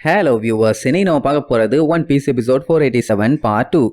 Hello viewers, இன்னைக்கு நம்ம பார்க்க போறது One Piece episode 487 part 2.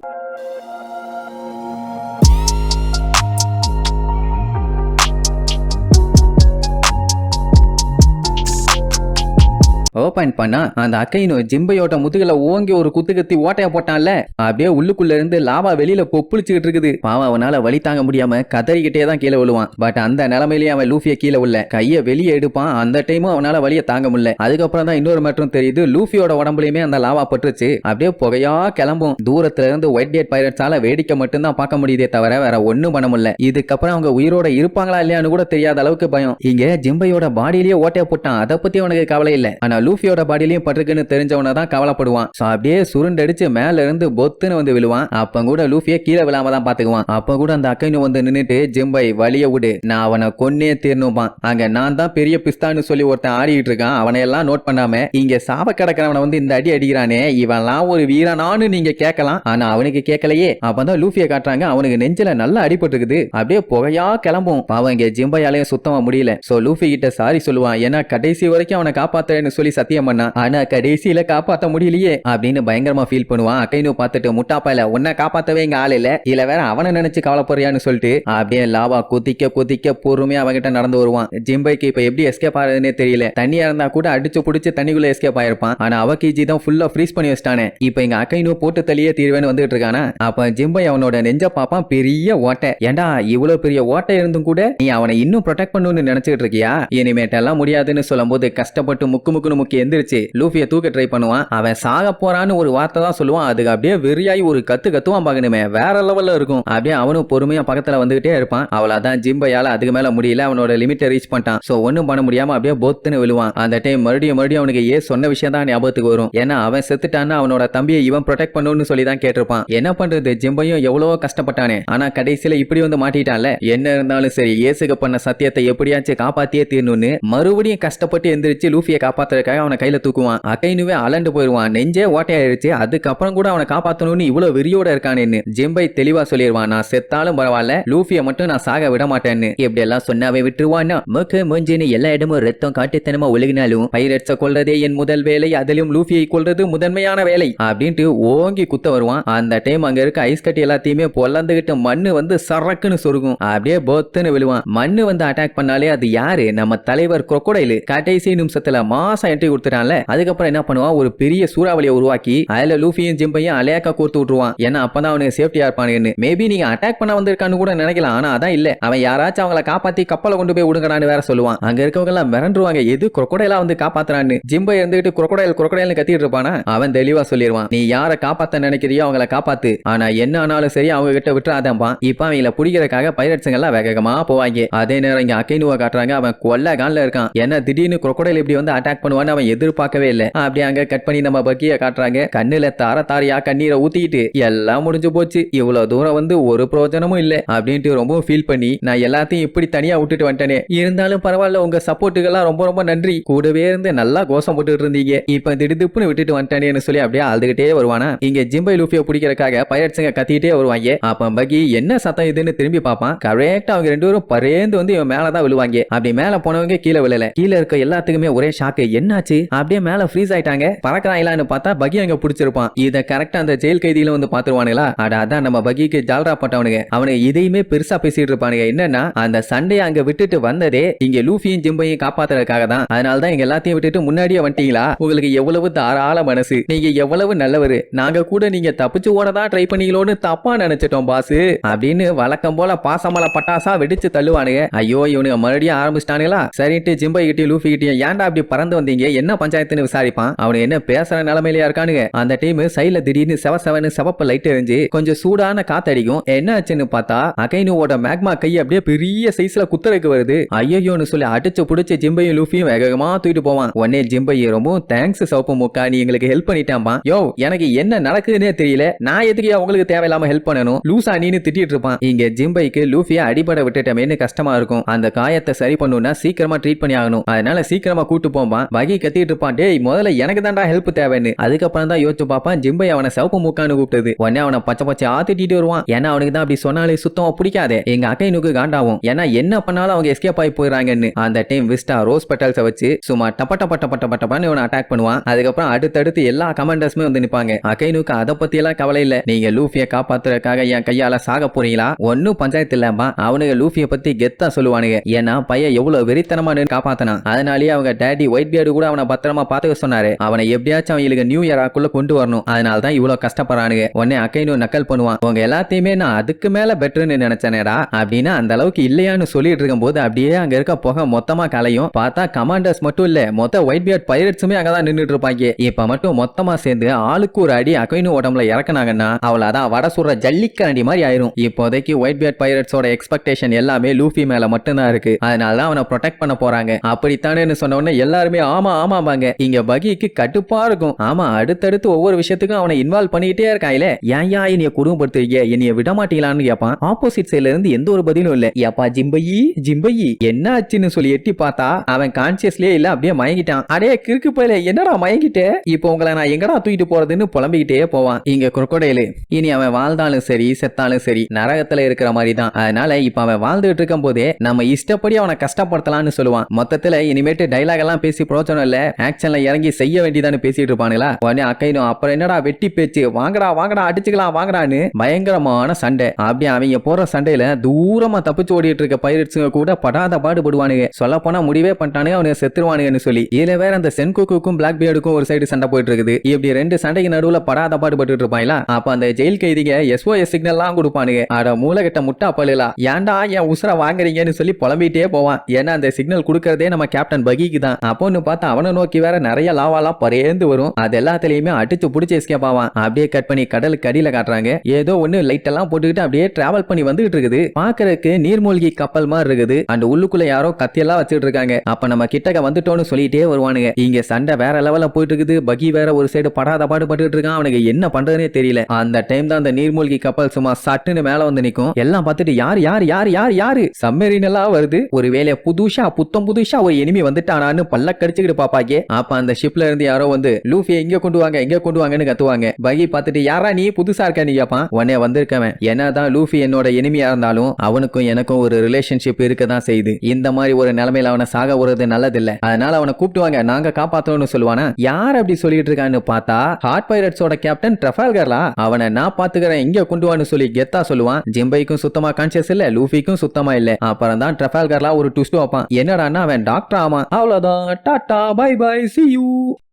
Open பண்ணா அந்த அக்கையினோ ஜிம்பையோட முதுகுல ஓங்கி ஒரு குத்து கத்தி ஓட்டைய போட்டான்ல, அப்படியே உள்ளுக்குள்ள இருந்து லாவா வெளியில கொப்புளிச்சுக்கிட்டு இருக்குது. பாவம் அவனால வலி தாங்க முடியாம கதறிக்கிட்டே தான் கீழே விழுவான். பட் அந்த நிலைமையிலேயே அவன் லூஃபியை கீழே உள்ள கையை வெளியே எடுப்பான். அந்த டைமும் அவனால வலியை தாங்க முடியல. அதுக்கப்புறம் தான் இன்னொரு மட்டும் தெரியுது, லூஃபியோட உடம்புலயுமே அந்த லாவா பட்டுருச்சு. அப்படியே புகையா கிளம்பும். தூரத்துல இருந்து ஒயிட் டேட் பைரட்ஸால வேடிக்கை மட்டும்தான் பார்க்க முடியுதே தவிர வேற ஒண்ணும் பண்ண முடியல. இதுக்கப்புறம் அவங்க உயிரோட இருப்பாங்களா இல்லையான்னு கூட தெரியாத அளவுக்கு பயம். இங்க ஜிம்பையோட பாடியிலேயே ஓட்டைய போட்டான். அதை பத்தி அவனுக்கு கவலை இல்லை. ஆனா லூஃபியோட பாடியிலையும் பட்டிருக்குன்னு தெரிஞ்சவன தான் கவலைப்படுவான். அப்படியே சுருண்டடிச்சு மேல இருந்து பொத்துன்னு வந்து விழுவான். அப்ப கூட லூஃபியை கீழே விழாம தான் பாத்துக்குவான். அப்ப கூட அந்த அக்கைனு வந்து நின்னுட்டு, ஜிம்பை வலிய விடு, நான் அவனை கொன்னே தீர்னுப்பான். அங்க நான் தான் பெரிய பிஸ்தான்னு சொல்லி ஒருத்தன் ஆடிட்டு இருக்கான். அவனை எல்லாம் நோட் பண்ணாம இங்க சாப கிடக்கிறவனை வந்து இந்த அடி அடிக்கிறானே, இவன்லாம் ஒரு வீரனான்னு நீங்க கேட்கலாம். ஆனா அவனுக்கு கேட்கலையே. அப்பதான் லூஃபியை காட்டுறாங்க. அவனுக்கு நெஞ்சில நல்லா அடிபட்டு இருக்குது. அப்படியே புகையா கிளம்பும். பாவம் இங்க ஜிம்பையாலையும் சுத்தமா முடியல. சோ லூஃபி கிட்ட சாரி சொல்லுவான். ஏன்னா கடைசி வரைக்கும் அவனை காப்பாத்துறேன்னு சொல்லி சத்தியம் பண்ணா. ஆனா கடைசியில காப்பாத்த முடியலையே அப்படின்னு பயங்கரமா ஃபீல் பண்ணுவான். அக்கைனு பார்த்துட்டு, முட்டாப்பாயில உன்னை காப்பாத்தவே இங்க ஆள் இல்ல வேற அவனை நினைச்சு கவலைப்படுறியான்னு சொல்லிட்டு அப்படியே லாவா குதிக்க குதிக்க பொறுமையா அவங்கிட்ட நடந்து வருவான். ஜிம்பைக்கு இப்ப எப்படி எஸ்கேப் ஆகுதுன்னே தெரியல. தண்ணியா இருந்தா கூட அடிச்சு புடிச்சு தண்ணிக்குள்ள எஸ்கேப் ஆயிருப்பான். ஆனா அவகிஜி தான் ஃபுல்லா ஃப்ரீஸ் பண்ணி வச்சிட்டானே. இப்ப இங்க அக்கைனு போட்டு தள்ளியே தீர்வேன்னு வந்துட்டு இருக்கானா. அப்ப ஜிம்பை அவனோட நெஞ்ச பாப்பான். பெரிய ஓட்டை. ஏண்டா இவ்வளவு பெரிய ஓட்டை இருந்தும் கூட நீ அவனை இன்னும் ப்ரொடெக்ட் பண்ணணும்னு நினைச்சிட்டு இருக்கியா? இனிமேட்டெல்லாம் முடியாதுன்னு சொல்லும் போது கஷ்டப்பட்டு முக்குன்னு முக்கி எந்திரிச்சு லூஃபியை தூக்க ட்ரை பண்ணுவான். அவன் சாக போறான்னு ஒரு வார்த்தை தான் சொல்லுவான். அதுக்கு அப்படியே வெறியாய் ஒரு கத்துவான். பாக்கணுமே வேற லெவல்ல இருக்கும். அப்படியே அவனும் பொறுமையா பக்கத்துல வந்துகிட்டே இருப்பான். அவ்வளவுதான், ஜிம்பையால அதுக்கு மேல முடியல. அவனோட லிமிட்டை ரீச் பண்ணிட்டான். சோ ஒன்னும் பண்ண முடியாம அப்படியே பொத்துன்னு விழுவான். அந்த டைம் மறுபடியும் அவனுக்கு சொன்ன விஷயம் தான் ஞாபகத்துக்கு வரும். ஏன்னா அவன் செத்துட்டான்னா அவனோட தம்பியை இவன் ப்ரொடெக்ட் பண்ணணும்னு சொல்லி தான் கேட்டிருப்பான். என்ன பண்றது, ஜிம்பையும் எவ்வளவோ கஷ்டப்பட்டானே. ஆனா கடைசியில இப்படி வந்து மாட்டிட்டான்ல. என்ன இருந்தாலும் சரி, ஏசுக்கு பண்ண சத்தியத்தை எப்படியாச்சும் காப்பாத்தியே தீரணும்னு மறுபடியும் கஷ்டப்பட்டு எந்திரிச்சு லூஃபியை காப்பாத்துறதுக்காக அவனை கையில தூக்குவான். அக்கைனுவே அலண்டு போயிருவான். நெஞ்சே ஓட்டையாயிருச்சு. அதுக்கப்புறம் கூட அவனை காப்பாத்தணும்னு இவ்வளவு வெறியோட இருக்கானேன்னு ஜிம்பை தெளிவா சொல்லிடுவான். நான் செத்தாலும் பரவாயில்ல, லூஃபியை மட்டும் நான் சாக விட மாட்டேன்னு. இப்படி எல்லாம் சொன்னாவே விட்டுருவான்னா, மூக்கு மூஞ்சின்னு எல்லா இடமும் ரத்தம் காட்டுத்தனமா ஒழுகினாலும் பைரட்ஸை கொல்றதே என் முதல் வேலை, அதிலும் லூஃபியை கொல்றது முதன்மையான வேலை அப்படின்ட்டு ஓங்கி குத்த வருவான். அந்த டைம் அங்க இருக்க ஐஸ் கட்டி எல்லாத்தையுமே பொல்லந்துகிட்டு மண்ணு வந்து சரக்குன்னு சொருகும். அப்படியே பொத்துன்னு விழுவான். மண்ணு வந்து அட்டாக் பண்ணாலே அது யாரு, நம்ம தலைவர் crocodile. கடைசி நிமிஷத்துல மாசம் என்ட்ரி கொடுத்துட்டான்ல. அதுக்கப்புறம் என்ன பண்ணுவான், ஒரு பெரிய சூறாவளியை உருவாக்கி அதுல லூஃபியும் ஜிம்பையும் அலையாக்கா கோர்த்து விட்டுருவான். ஏன்னா அப்பதான் அவனுக்கு சேஃப்டியா இருப்பானுன்னு. மேபி நீங்க அட்டாக் பண்ண வந்திருக்கான்னு கூட நினைக்கலாம். ஆனா அதான் இல்ல, அவன் யாராச்சும் அவங்கள காப்பாத்தி கப்பலை கொண்டு போய் விடுங்கடான்னு வேற சொல்லுவான். அங்க இருக்கவங்க எல்லாம் மிரண்டுருவாங்க, எது crocodile வந்து காப்பாத்துறான்னு. ஜிம்பை இருந்துகிட்டு crocodile கத்திட்டு இருப்பானா. அவன் தெளிவா சொல்லிடுவான், நீ யாரை காப்பாத்த நினைக்கிறியோ அவங்கள காப்பாத்து, ஆனா என்ன ஆனாலும் சரி அவங்க கிட்ட விட்டுறாதேன்பான். இப்ப அவங்கள பிடிக்கிறதுக்காக பைரட்ஸுங்க எல்லாம் வேகமா போவாங்க. அதே நேரம் இங்க அக்கைனுவா காட்டுறாங்க. அவன் கொல்ல கான்ல இருக்கான். ஏன்னா திடீர்னு crocodile இப்படி வந்து அட்டாக் பண்ணுவான்னு அவன் எதிர்பார்க்கவே இல்லை. அப்படியே அங்க கட் பண்ணி நம்ம பக்கிய காட்டுறாங்க. கண்ணுல தாரியா கண்ணீரை ஊத்திக்கிட்டு, எல்லாம் முடிஞ்சு போச்சு, இவ்வளவு தூரம் வந்து ஒரு பிரயோஜனமும் இல்ல அப்படின்ட்டு ரொம்ப ஃபீல் பண்ணி, நான் எல்லாத்தையும் இப்படி தனியா விட்டுட்டு வந்துட்டேனே, இருந்தாலும் பரவாயில்ல, உங்க சப்போர்ட்டுக்கெல்லாம் ரொம்ப ரொம்ப நன்றி, கூடவே இருந்து நல்லா கோஷம் போட்டுட்டு இருந்தீங்க, இப்ப திடுப்புன்னு விட்டுட்டு வந்துட்டேனேன்னு சொல்லி அப்படியே அழுதுகிட்டே வருவானா. இங்க ஜிம்பை லூஃபியை பிடிக்கிறதுக்காக பைரட்ஸுங்க கத்திட்டே வருவாங்க. அப்ப பக்கி என்ன சத்தம் இதுன்னு திரும்பி பார்ப்பான். கரெக்டா அவங்க ரெண்டு பேரும் பரேந்து வந்து இவன் மேலதான் விழுவாங்க. அப்படி மேல போனவங்க கீழே விழல. கீழே இருக்க எல்லாத்துக்குமே ஒரே ஷாக்கு, என்னாச்சு, அப்படியே மேல ஃப்ரீஸ் ஆயிட்டாங்க. பறக்கறாங்களான்னு பார்த்தா பகி அங்க பிடிச்சிருப்பான். இத கரெக்டா அந்த ஜெயில் கைதியில வந்து பாத்துருவானுங்களா. அதான் நம்ம பகிக்கு ஜால்ரா பட்டவனுங்க. அவனுக்கு இதையுமே பெருசா பேசிட்டு இருப்பானுங்க. என்னன்னா, அந்த சண்டையை அங்க விட்டுட்டு வந்ததே இங்க லூஃபியும் ஜிம்பையும் காப்பாத்துறதுக்காக தான். அதனாலதான் இங்க எல்லாத்தையும் விட்டுட்டு முன்னாடியே வந்துட்டீங்களா, உங்களுக்கு எவ்வளவு தாராள மனசு, நீங்க எவ்வளவு நல்லவரு, நாங்க கூட நீங்க தப்பிச்சு ஓடதான் ட்ரை பண்ணீங்களோன்னு தப்பா நினைச்சிட்டோம் பாஸ் அப்படின்னு வழக்கம் போல பாசமல பட்டாசா வெடிச்சு தள்ளுவானுங்க. ஐயோ இவனுங்க மறுபடியும் ஆரம்பிச்சிட்டானுங்களா. சரிட்டு ஜிம்பை கிட்டயும் லூஃபி கிட்டயும் ஏன்டா அப்படி பறந்து வந்தீங்க, என்ன பஞ்சாயத்துன்னு விசாரிப்பான். அவனுக்கு என்ன பேசுற நிலைமையில இருக்கானுங்க. அந்த டைம் சைடுல திடீர்னு செவன்னு சிவப்பு லைட் எரிஞ்சு கொஞ்சம் சூடான காத்தடிக்கும். என்ன ஆச்சுன்னு பார்த்தா அகைனுவோட மேக்மா கை அப்படியே பெரிய சைஸ்ல குத்துறதுக்கு வருது. ஐயோன்னு சொல்லி அடிச்சு புடிச்சு ஜிம்பையும் லூஃபியும் வேகமா தூக்கிட்டு போவான். உடனே ஜிம்பை ரொம்ப தேங்க்ஸ் சிவப்பு முக்கா, நீ எங்களுக்கு ஹெல்ப் பண்ணிட்டான்பா. யோ எனக்கு என்ன நடக்குதுன்னே தெரியல, நான் எதுக்கு உங்களுக்கு தேவையில்லாம ஹெல்ப் பண்ணணும், லூசா நீன்னு திட்டிட்டு இருப்பான். இங்க ஜிம்பைக்கு லூஃபியை அடிபட விட்டுட்டமேன்னு கஷ்டமா இருக்கும். அந்த காயத்தை சரி பண்ணணும்னா சீக்கிரமா ட்ரீட் பண்ணி ஆகணும். அதனால சீக்கிரமா கூட்டு போவான். வகை பகி கத்திட்டு இருப்பான், டேய் முதல்ல எனக்கு தான்டா ஹெல்ப் தேவைன்னு. அதுக்கப்புறம் தான் யோசிச்சு பாப்பான் ஜிம்பை அவனை சிவப்பு மூக்கான்னு கூப்பிட்டது. உடனே அவனை பச்சை பச்சை ஆத்திட்டு வருவான். ஏன்னா அவனுக்கு தான் அப்படி சொன்னாலே சுத்தமா பிடிக்காதே. எங்க அக்கைனுக்கு காண்டாவும், ஏன்னா என்ன பண்ணாலும் அவங்க எஸ்கேப் ஆகி போயிடறாங்கன்னு. அந்த டைம் விஸ்டா ரோஸ் பெட்டல்ஸை வச்சு சும்மா டப்பட்டப்பட்டப்பட்டப்பட்டப்பான்னு இவனை அட்டாக் பண்ணுவான். அதுக்கப்புறம் அடுத்தடுத்து எல்லா கமாண்டர்ஸுமே வந்து நிப்பாங்க. அக்கைனுக்கு அதை பத்தி எல்லாம் கவலை இல்ல. நீங்க லூஃபியை காப்பாத்துறதுக்காக என் கையால சாக போறீங்களா? ஒன்னும் பஞ்சாயத்து இல்லாம அவனுக்கு லூஃபியை பத்தி கெத்தா சொல்லுவானுங்க. ஏன்னா பையன் எவ்வளவு வெறித்தனமா காப்பாத்தனா. அதனாலேயே அவங்க டேடி ஒயிட் பியர்டு கூட அவனை பத்திரமா பாத்துக்க சொன்னாரு. அவனை எப்படியாச்சும் அவங்களுக்கு நியூ இயராக்குள்ள கொண்டு வரணும். அதனாலதான் இவ்வளவு கஷ்டப்படுறானுங்க. உடனே அக்கைனு நக்கல் பண்ணுவான், உங்க எல்லாத்தையுமே நான் அதுக்கு மேல பெட்டர்னு நினைச்சேனேடா அப்படின்னா அந்த அளவுக்கு இல்லையான்னு சொல்லிட்டு இருக்கும் போது அப்படியே அங்க இருக்க புகை மொத்தமா கலையும். பார்த்தா கமாண்டர்ஸ் மட்டும் இல்ல, மொத்த ஒயிட் பியர்ட் பைரட்ஸுமே அங்கதான் நின்றுட்டு இருப்பாங்க. இப்ப மட்டும் மொத்தமா சேர்ந்து ஆளுக்கு ஒரு அடி அக்கைனு உடம்புல இறக்குனாங்கன்னா அவளை அதான் வட சுடுற ஜல்லிக்கரண்டி மாதிரி ஆயிரும். இப்போதைக்கு ஒயிட் பியர்ட் பைரட்ஸோட எக்ஸ்பெக்டேஷன் எல்லாமே லூஃபி மேல மட்டும்தான் இருக்கு. அதனாலதான் அவனை ப்ரொடெக்ட் பண்ண போறாங்க. அப்படித்தானே சொன்ன உடனே எல்லாருமே ஆமா ஆமாங்க. இங்க பகிக்கு கடுப்பா இருக்கும். ஆமா அடுத்தடுத்து ஒவ்வொரு விஷயத்துக்கும் அவனை இன்வால்வ் பண்ணிக்கிட்டே இருக்காங்களே, ஏன் என்னைய குடும்பப்படுத்துறீங்க, என்னைய விட மாட்டீங்களான்னு கேட்பான். ஆப்போசிட் சைட்ல இருந்து எந்த ஒரு பதிலும் இல்ல. ஏப்பா ஜிம்பையி என்ன ஆச்சுன்னு சொல்லி எட்டி பார்த்தா அவன் கான்சியஸ்லயே இல்ல, அப்படியே மயங்கிட்டான். அடே கிறுக்கு போயில என்னடா மயங்கிட்டே, இப்போ உங்களை நான் எங்கடா தூக்கிட்டு போறதுன்னு புலம்பிக்கிட்டே போவான். இங்க குரோக்கோடைலு இனி அவன் வாழ்ந்தாலும் சரி செத்தாலும் சரி நரகத்துல இருக்கிற மாதிரி தான். அதனால இப்ப அவன் வாழ்ந்துட்டு இருக்கும் போதே நம்ம இஷ்டப்படி அவனை கஷ்டப்படுத்தலாம்னு சொல்லுவான். மொத்தத்துல இனிமேட்டு டைலாக் எல்லாம் பேசி பிரோஜனம் இல்ல, ஆக்ஷன்ல இறங்கி செய்ய வேண்டியதான்னு பேசிட்டு இருப்பானுங்களா. உடனே அக்கைனும் அப்புறம் என்னடா வெட்டி பேச்சு, வாங்கடா அடிச்சுக்கலாம் வாங்கடான்னு பயங்கரமான சண்டை. அப்படியே அவங்க போற சண்டையில தூரமா தப்பிச்சு ஓடிட்டு இருக்க பைரட்ஸுங்க கூட படாத பாடுபடுவானுங்க. சொல்ல போனா முடிவே பண்ணிட்டானுங்க அவனுக்கு செத்துருவானுங்கன்னு சொல்லி. இதுல வேற அந்த சென்குக்கும் பிளாக் பியர்டுக்கும் ஒரு சைடு சண்டை போயிட்டு இருக்குது. இப்படி ரெண்டு சண்டைக்கு நடுவுல படாத பாடுபட்டு இருப்பாங்களா. அப்ப அந்த ஜெயில் கைதிங்க SOS சிக்னல் எல்லாம் கொடுப்பானுங்க. அட மூளைகிட்ட முட்டா பழுலா, ஏன்டா என் உசுர வாங்குறீங்கன்னு சொல்லி புலம்பிட்டே போவான். ஏன்னா அந்த சிக்னல் கொடுக்கறதே நம்ம கேப்டன் பகிக்கு தான். அப்போன்னு பார்த்தா அவனை நோக்கி வேற நிறைய லாவாலாம் பறேந்து வரும். அது எல்லாத்திலயுமே அடிச்சு புடிச்சு எஸ்கேப் ஆவான். அப்படியே கட் பண்ணி கடலுக்கு அடியில காட்டுறாங்க. ஏதோ ஒண்ணு லைட் எல்லாம் போட்டுக்கிட்டு அப்படியே டிராவல் பண்ணி வந்துகிட்டு இருக்குது. பாக்குறதுக்கு நீர்மூழ்கி கப்பல் மாதிரி இருக்குது. அந்த உள்ளுக்குள்ள யாரோ கத்தியெல்லாம் வச்சுட்டு இருக்காங்க. அப்ப நம்ம கிட்டக்க வந்துட்டோம்னு சொல்லிட்டே வருவானுங்க. இங்க சண்டை வேற லெவல்ல போயிட்டு இருக்குது. பகி வேற ஒரு சைடு படாத பாடுபட்டு இருக்கான். அவனுக்கு என்ன பண்றதுனே தெரியல. அந்த டைம் தான் அந்த நீர்மூழ்கி கப்பல் சும்மா சட்டுன்னு மேல வந்து நிக்கும். எல்லாம் பார்த்துட்டு யாரு சப்மரீன் எல்லாம் வருது. ஒருவேளை புத்தம் புதுசா ஒரு எனிமி வந்துட்டானான்னு பல்ல கடிச்சுக்கிட்டு பாப்பாங்க. அப்ப அந்த ஷிப்ல இருந்து யாரோ வந்து லூஃபியை இங்க கொண்டு வாங்கன்னு கத்துவாங்க. பகி பார்த்துட்டு யாரா நீ புதுசா இருக்க நீ கேப்பான். உடனே வந்திருக்கவன், என்னதான் லூஃபி என்னோட எனிமியா இருந்தாலும் அவனுக்கும் எனக்கும் ஒரு ரிலேஷன்ஷிப் இருக்கதான் செய்யுது. இந்த மாதிரி ஒரு நிலைமையில அவனை சாக விடுறது நல்லதில்ல. அதனால அவனை கூப்பிட்டுவாங்க, நாங்க காப்பாத்தணும்னு சொல்லுவானா. யார் அப்படி சொல்லிட்டு இருக்கான்னு பார்த்தா ஹார்ட் பைரட்ஸோட கேப்டன் ட்ரஃபால்கர்லா. அவனை நான் பாத்துக்கிறேன் இங்க கொண்டு வான்னு சொல்லி கெத்தா சொல்லுவான். ஜிம்பைக்கும் சுத்தமா கான்சியஸ் இல்ல, லூஃபிக்கும் சுத்தமா இல்ல. அப்புறம் தான் ட்ரஃபால்கர்லா ஒரு ட்விஸ்ட் வைப்பான். என்னடான்னா அவன் டாக்டர் ஆமா. அவ்வளவுதான், tata bye bye see you.